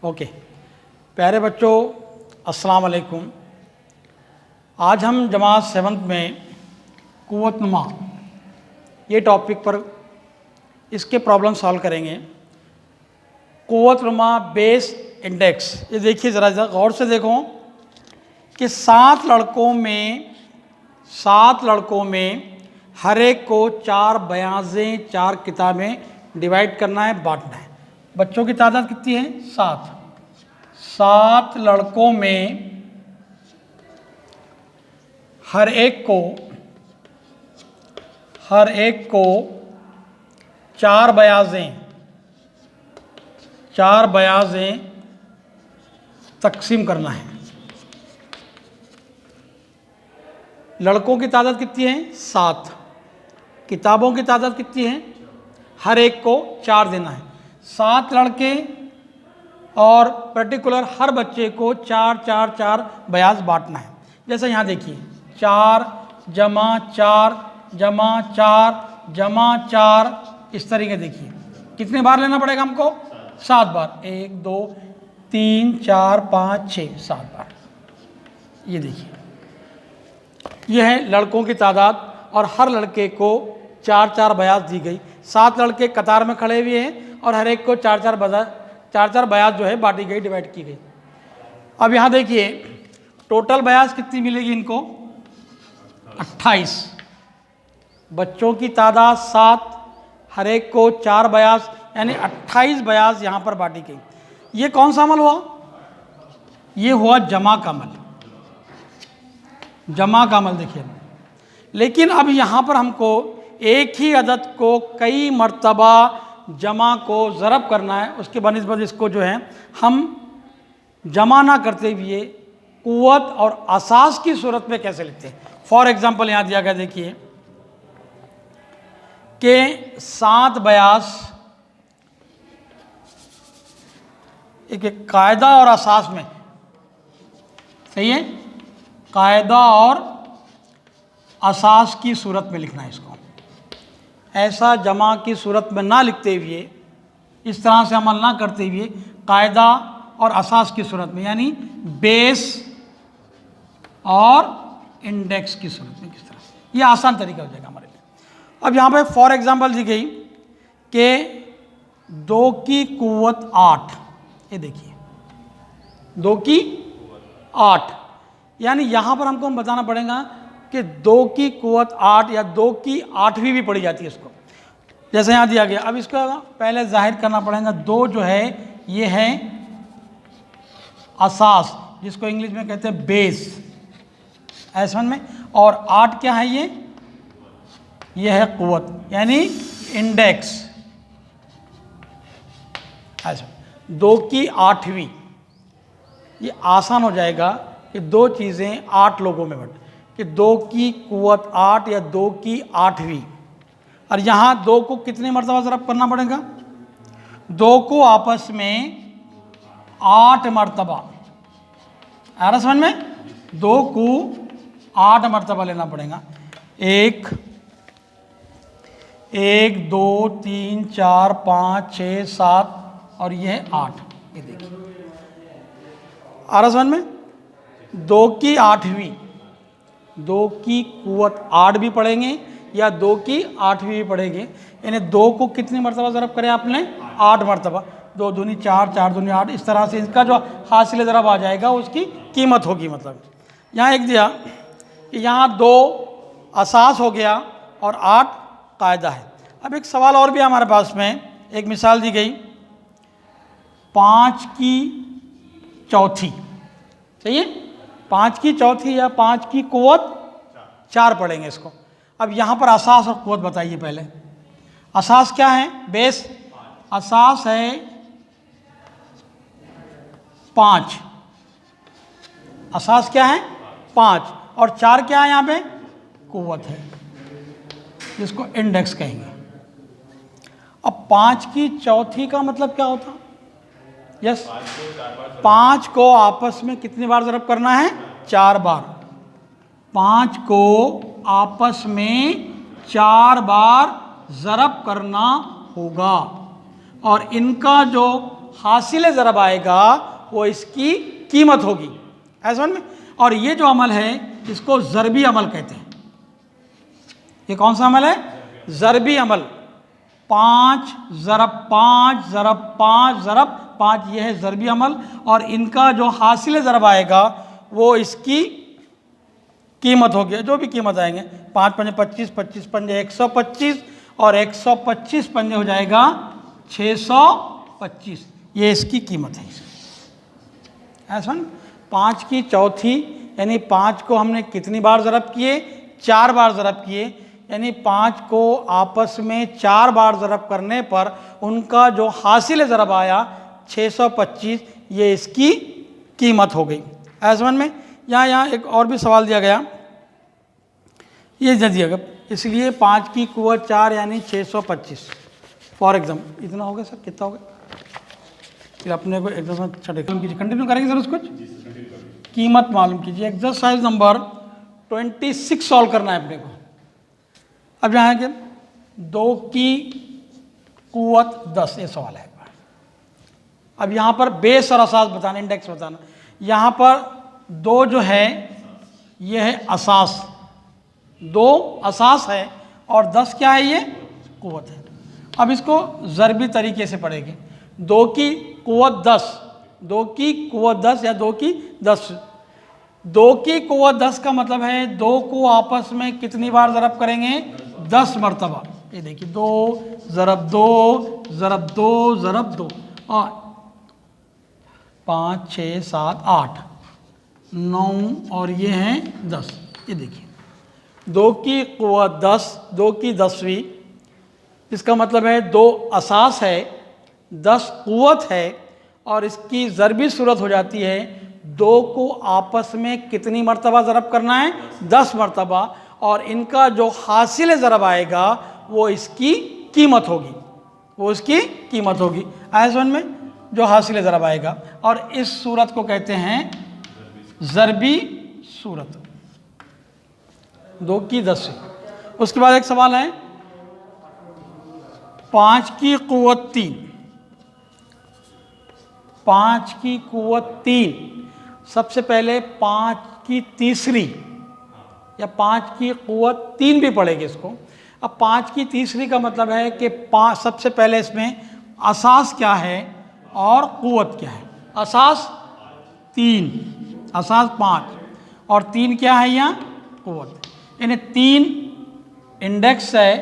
Okay, प्यारे बच्चों, अस्सलाम वालेकुम। आज हम जमात 7th में कुव्वतनुमा ये टॉपिक पर इसके प्रॉब्लम सॉल्व करेंगे। कुव्वतनुमा बेस इंडेक्स, ये देखिए ज़रा गौर से देखो कि 7 लड़कों में हर एक को 4 बयाज़ें 4 किताबें डिवाइड करना है, बांटना है। बच्चों की तादाद कितनी है? 7 लड़कों में हर एक को 4 बयाज़ें तकसीम करना है। लड़कों की तादाद कितनी है? 7। किताबों की तादाद कितनी है? हर एक को 4 देना है। 7 लड़के और पर्टिकुलर हर बच्चे को 4 बयाज बांटना है। जैसे यहाँ देखिए 4 जमा 4 जमा 4 जमा 4, इस तरीके देखिए कितने बार लेना पड़ेगा हमको? 7 बार। 1 2 3 4 5 6 7 बार। ये देखिए, ये है लड़कों की तादाद और हर लड़के को 4 बयाज दी गई। 7 लड़के कतार में खड़े हुए हैं और हर एक को 4 बयाज जो है बांटी गई, डिवाइड की गई। अब यहाँ देखिए टोटल बयाज कितनी मिलेगी इनको? 28। बच्चों की तादाद 7, हर एक को 4 बयाज, यानी 28 बयाज यहाँ पर बांटी गई। ये कौन सा अमल हुआ? ये हुआ जमा का अमल। जमा का अमल देखिए। लेकिन अब यहाँ पर हमको एक ही अदद को कई मर्तबा जमा को ज़रब करना है। उसके बनिस्बत इसको जो है हम जमा ना करते हुए कुव्वत और असास की सूरत में कैसे लिखते हैं। फॉर एग्जांपल यहाँ दिया गया देखिए कि 7 बयास, एक कायदा और असास में, सही है, कायदा और असास की सूरत में लिखना है इसको। ऐसा जमा की सूरत में ना लिखते हुए, इस तरह से अमल ना करते हुए कायदा और असास की सूरत में, यानी बेस और इंडेक्स की सूरत में, किस तरह से, ये आसान तरीका हो जाएगा हमारे लिए। अब यहाँ पे फॉर एग्जांपल दी गई कि 2 की कुव्वत 8। ये देखिए 2 की 8, यानी यहाँ पर हमको बताना पड़ेगा कि 2 की कुव्वत 8 या 2 की 8वीं भी पड़ी जाती है इसको, जैसे यहाँ दिया गया। अब इसको पहले जाहिर करना पड़ेगा। 2 जो है ये है असास, जिसको इंग्लिश में कहते हैं बेस, ऐसा में, और 8 क्या है? ये है कुव्वत, यानी इंडेक्स। ऐसा 2 की 8वीं, ये आसान हो जाएगा कि 2 चीज़ें 8 लोगों में बट, कि 2 की कुव्वत 8 या 2 की 8वीं। और यहाँ 2 को कितने मरतबा ज़रब करना पड़ेगा? 2 को आपस में 8 मरतबा, आ रहा समझ में? 2 को 8 मरतबा लेना पड़ेगा। 1 2 3 4 5 6 7 और ये है 8। ये देखिए, आ रहा समझ में? 2 की 8वीं, 2 की कुव्वत 8 भी पढ़ेंगे या 2 की 8वीं भी पढ़ेंगे, यानी 2 को कितनी मरतबा ज़रब करें आपने? 8 मरतबा। 2 दूनी 4 4 दूनी 8, इस तरह से इसका जो हासिल ज़रब आ जाएगा उसकी कीमत होगी। मतलब यहाँ एक दिया कि यहाँ 2 असास हो गया और 8 कायदा है। अब एक सवाल और भी हमारे पास में, एक मिसाल दी गई 5 की चौथी, सही है, 5 की चौथी या 5 की कुव्वत 4 पढ़ेंगे इसको। अब यहाँ पर असास और कुव्वत बताइए पहले। असास क्या है? बेस। असास है 5। असास क्या है? 5। और 4 क्या है? यहाँ पे कुव्वत है, जिसको इंडेक्स कहेंगे। अब 5 की चौथी का मतलब क्या होता? यस, 5 को आपस में कितनी बार ज़रब करना है? 4 बार। 5 को आपस में 4 बार ज़रब करना होगा और इनका जो हासिल ज़रब आएगा वो इसकी कीमत होगी। ऐसा समझ में। और ये जो अमल है इसको ज़रबी अमल कहते हैं। ये कौन सा अमल है? ज़रबी अमल। 5 ज़रब 5 ज़रब 5 ज़रब 5, ये है ज़रबी अमल। और इनका जो हासिल ज़रब आएगा वो इसकी कीमत होगी, जो भी कीमत आएंगे। 5 पंजे 25, 25 पंजे 125 और 125 पंजे हो जाएगा 625, ये इसकी कीमत है। ऐसा 5 की चौथी यानी 5 को हमने कितनी बार ज़रब किए? 4 बार ज़रब किए, यानी 5 को आपस में 4 बार ज़रब करने पर उनका जो हासिल ज़रब आया 625, ये इसकी कीमत हो गई। ऐसा समझ में। यहाँ एक और भी सवाल दिया गया, ये दे दिया गया, इसलिए 5 की कुव्वत 4 यानी 625 फॉर एग्जाम्पल। इतना हो गया सर? कितना हो गया? फिर अपने को एकदम कीजिए, कंटिन्यू करेंगे सर उसको। कीमत मालूम कीजिए। एक्सरसाइज नंबर 26 सॉल्व करना है अपने को। अब यहाँ है कि 2 की कुव्वत 10, ये सवाल है। अब यहाँ पर बेस और असास बताना, इंडेक्स बताना। यहाँ पर 2 जो है ये है असास, 2 असास है और 10 क्या है? ये कुव्वत है। अब इसको ज़रबी तरीके से पढ़ेंगे। 2 की कुव्वत 10, 2 की कुव्वत 10 या 2 की 10। 2 की कुव्वत 10 का मतलब है 2 को आपस में कितनी बार ज़रब करेंगे? 10 मरतबा। ये देखिए 2 ज़रब 2 ज़रब 2 ज़रब 2 और 5 6 7 8 9 और ये हैं 10। ये देखिए 2 की कुव्वत 10, 2 की 10वीं, इसका मतलब है 2 असास है, 10 कुव्वत है और इसकी ज़रबी सूरत हो जाती है 2 को आपस में कितनी मरतबा ज़रब करना है? 10 मरतबा। और इनका जो हासिल ज़रब आएगा वो इसकी कीमत होगी, वो इसकी कीमत होगी। आयसन में जो हासिल ज़रब आएगा, और इस सूरत को कहते हैं ज़रबी सूरत। 2 की 10। उसके बाद एक सवाल है 5 की कुव्वत 3, 5 की कुव्वत 3। सबसे पहले 5 की तीसरी या 5 की कुव्वत 3 भी पढ़ेंगे इसको। अब 5 की तीसरी का मतलब है कि 5, सबसे पहले इसमें असास क्या है और कुव्वत क्या है। असास 3, असास 5 और 3 क्या है? यहाँ कुव्वत। यानी 3 इंडेक्स है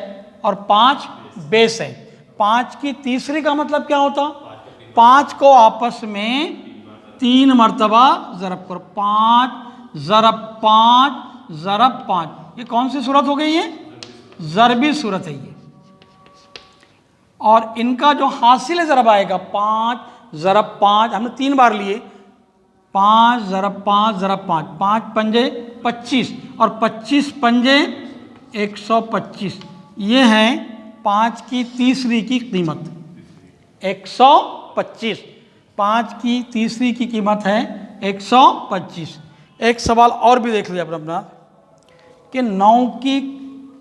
और 5 बेस है। 5 की तीसरी का मतलब क्या होता? 5 को आपस में 3 मरतबा ज़रब करो। 5 ज़रब 5 ज़रब 5, ये कौन सी सूरत हो गई है? ज़रबी सूरत है ये। और इनका जो हासिल ज़रब आएगा 5 ज़रब 5, हमने 3 बार लिए। 5 ज़रब 5 ज़रब 5, 5 पंजे 25 और 25 पंजे 125, ये है 5 की तीसरी की कीमत 125। 5 की तीसरी की कीमत है 125। एक सवाल और भी देख लिया अपना कि 9 की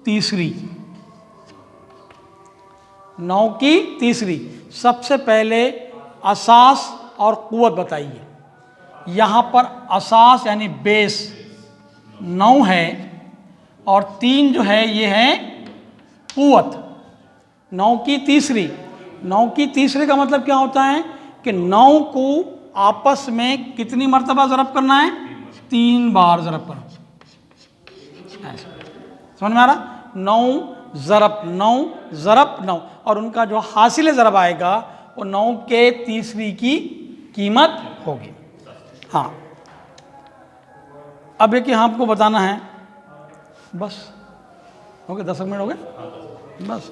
तीसरी, 9 की तीसरी। सबसे पहले असास और कुव्वत बताइए। यहाँ पर असास यानी बेस 9 है और 3 जो है ये है कुव्वत। 9 की तीसरी, 9 की तीसरी का मतलब क्या होता है कि 9 को आपस में कितनी मरतबा ज़रब करना है? 3 बार ज़रब करना। समझ में आ रहा? 9 ज़रब 9 ज़रब 9, और उनका जो हासिल ज़रब आएगा वो 9 के तीसरी की कीमत होगी। हाँ, अब एक यहाँ आपको बताना है, बस हो गए 10 मिनट हो गए बस।